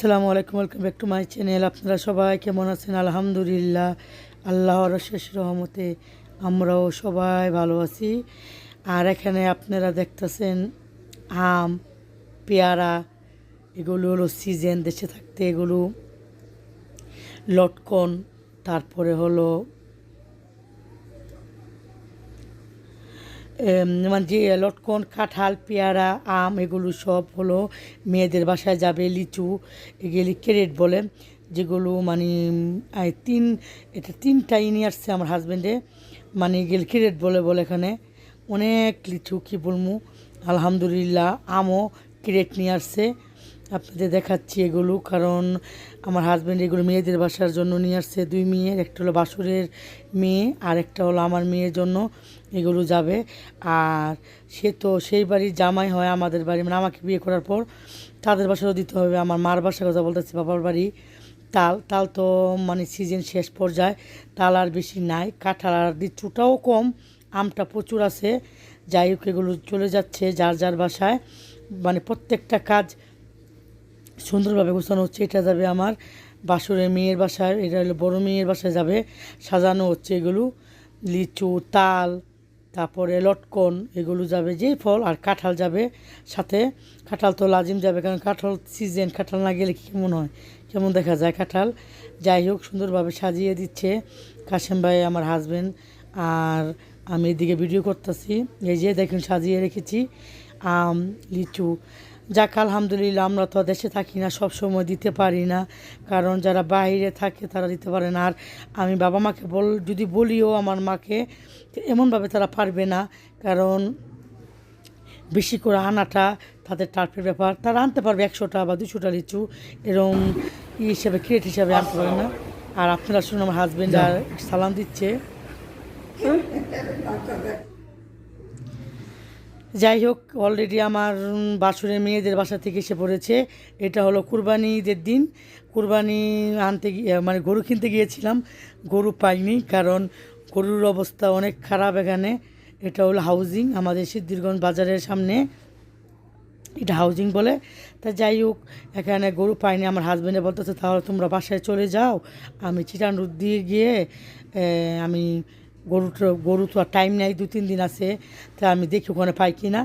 আসসালামু আলাইকুম, welcome back to my channel. আপনারা সবাই কেমন আছেন? আলহামদুলিল্লাহ, আল্লাহর শেষ রহমতে আমরাও সবাই ভালো আছি। আর এখানে আপনারা দেখতেছেন আম, পেয়ারা, এগুলো হলো সিজন। দেশে থাকতে এগুলো লটকন, তারপরে হলো মানে যে লটকন, কাঁঠাল, পেয়ারা, আম, এগুলো সব হলো মেয়েদের বাসায় যাবে। লিচু এগুলি ক্যারেট বলে, যেগুলো মানে এটা তিনটাই নিয়ে আসছে আমার হাজব্যান্ডে, মানে এগুলি ক্যারেট বলে বলে। এখানে অনেক লিচু, কী বলবো, আলহামদুলিল্লাহ। আমও ক্যারেট নিয়ে আসছে, আপনাদের দেখাচ্ছি এগুলো। কারণ আমার হাজব্যান্ড এগুলো মেয়েদের বাসার জন্য নিয়ে আসছে। দুই মেয়ের, একটা হলো বাসুরের মেয়ে আর একটা হলো আমার মেয়ের জন্য এগুলো যাবে। আর সে তো সেই বাড়ির জামাই হয় আমাদের বাড়ি, মানে আমাকে বিয়ে করার পর তাদের বাসারও দিতে হবে। আমার মার বাসার কথা বলতেছি, বাবার বাড়ি। তাল তো মানে সিজন শেষ পর্যায়ে, তাল আর বেশি নাই। কাঁঠাল আর লিচুটাও কম, আমটা প্রচুর আছে। যাই হোক, এগুলো চলে যাচ্ছে যার যার বাসায়, মানে প্রত্যেকটা কাজ সুন্দরভাবে গোছানো হচ্ছে। এটা যাবে আমার বাসুরের মেয়ের বাসায়, এটা হলো বড় মেয়ের বাসায় যাবে। সাজানো হচ্ছে এগুলো, লিচু, তাল, তারপরে লটকন, এগুলো যাবে যেই ফল। আর কাঁঠাল যাবে সাথে, কাঁঠাল তো লাজিম যাবে, কারণ কাঁঠাল সিজন, কাঁঠাল না গেলে কেমন হয়, কেমন দেখা যায় কাঁঠাল। যাই হোক, সুন্দরভাবে সাজিয়ে দিচ্ছে কাশেম ভাই, আমার হাজব্যান্ড। আর আমি এদিকে ভিডিও করতেছি, এই যে দেখুন সাজিয়ে রেখেছি আম, লিচু। যাক আলহামদুলিল্লাহ, আমরা তো দেশে থাকি না, সব সময় দিতে পারি না, কারণ যারা বাইরে থাকে তারা দিতে পারে না। আর আমি বাবা মাকে যদি বলিও আমার মাকে, এমনভাবে তারা পারবে না, কারণ বেশি করে আনাটা তাদের টার্ফের ব্যাপার। তারা আনতে পারবে 100টা বা 200টা লিচু, এরকম হিসেবে ক্রেট হিসাবে আনতে পারে না। আর আপনারা শুনুন, আমার হাজব্যান্ড আর সালাম দিচ্ছে। যাই হোক, অলরেডি আমার বাসুরের মেয়েদের বাসা থেকে এসে পড়েছে। এটা হলো কুরবানি ঈদের দিন। কুরবানি আনতে গিয়ে মানে গরু কিনতে গিয়েছিলাম, গরু পাইনি, কারণ গরুর অবস্থা অনেক খারাপ এখানে। এটা হলো হাউজিং, আমাদের সিদ্ধিরগঞ্জ বাজারের সামনে, এটা হাউজিং বলে। তা যাই হোক, এখানে গরু পাইনি। আমার হাজব্যান্ডে বলতেছে তাহলে তোমরা বাসায় চলে যাও, আমি চিটান রোড দিয়ে গিয়ে আমি গরু তো আর টাইম নেই, 2-3 দিন আছে, তা আমি দেখি ওখানে পাই কি না।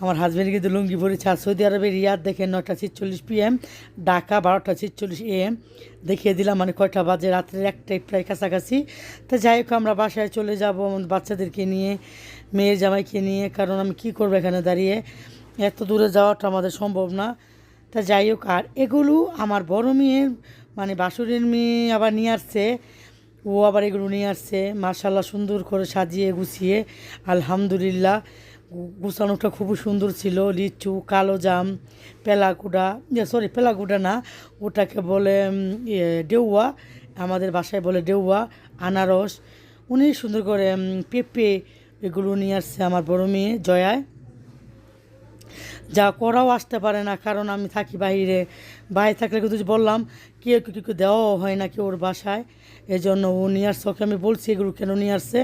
আমার হাজব্যান্ড কিন্তু লুঙ্গি পরেছে। আর সৌদি আরবের রিয়াদ দেখেন 9:46 PM, ঢাকা 12:46 AM। দেখিয়ে দিলাম মানে কয়টা বাজে, রাত্রের 1টায় প্রায় কাছাকাছি। তা যাই হোক, আমরা বাসায় চলে যাব বাচ্চাদেরকে নিয়ে, মেয়ের জামাইকে নিয়ে, কারণ আমি কি করবো এখানে দাঁড়িয়ে, এত দূরে যাওয়াটা আমাদের সম্ভব না। তা যাই হোক, আর এগুলো আমার বড় মেয়ের মানে বাসুরের মেয়ে আবার নিয়ে আসছে, ও আবার এগুলো নিয়ে আসছে। মাশাল্লাহ, সুন্দর করে সাজিয়ে গুছিয়ে, আলহামদুলিল্লাহ। গুছানোটা খুবই সুন্দর ছিল। লিচু, কালো জাম, পেলাগুড়া, পেলাগুড়া না, ওটাকে বলে ডেউয়া, আমাদের বাসায় বলে ডেউয়া। আনারস অনেক সুন্দর করে, পেঁপে, এগুলো নিয়ে আসছে আমার বড় মেয়ে জয়ায়। যা করাও আসতে পারে না, কারণ আমি থাকি বাইরে থাকলে কিন্তু বললাম কেউ দেওয়াও হয় না কেউ ওর বাসায়, এজন্য ও নিয়ে আসছে। ওকে আমি বলছি এগুলো কেন নিয়ে আসছে,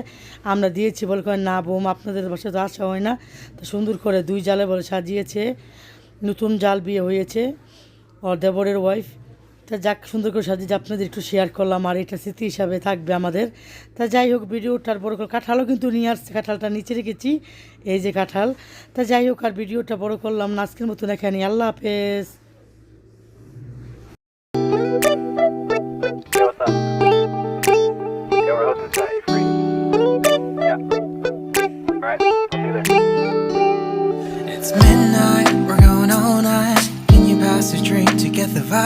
আমরা দিয়েছি বলে কয় না বোম, আপনাদের বাসায় তো আসা হয় না। তো সুন্দর করে 2 জালে বলে সাজিয়েছে, নতুন জাল বিয়ে হয়েছে ওর দেবরের ওয়াইফ। তা যাক, সুন্দর করে সাজিয়ে আপনাদের একটু শেয়ার করলাম, আর এটা স্মৃতি হিসাবে থাকবে আমাদের। তা যাই হোক, ভিডিওটার বড় করে কাঁঠালও কিন্তু নিয়ে আসছে, কাঁঠালটা নিচে রেখেছি, এই যে কাঁঠাল। তা যাই হোক, আর ভিডিওটা বড় করলাম না, আজকের মতন এখানে, আল্লাহ হাফেজ। Yo, what's up? Yo, we're hosting tonight. You free? Yeah. Alright, I'll see you there. It's midnight, we're going all night. Can you pass a drink to get the vibe?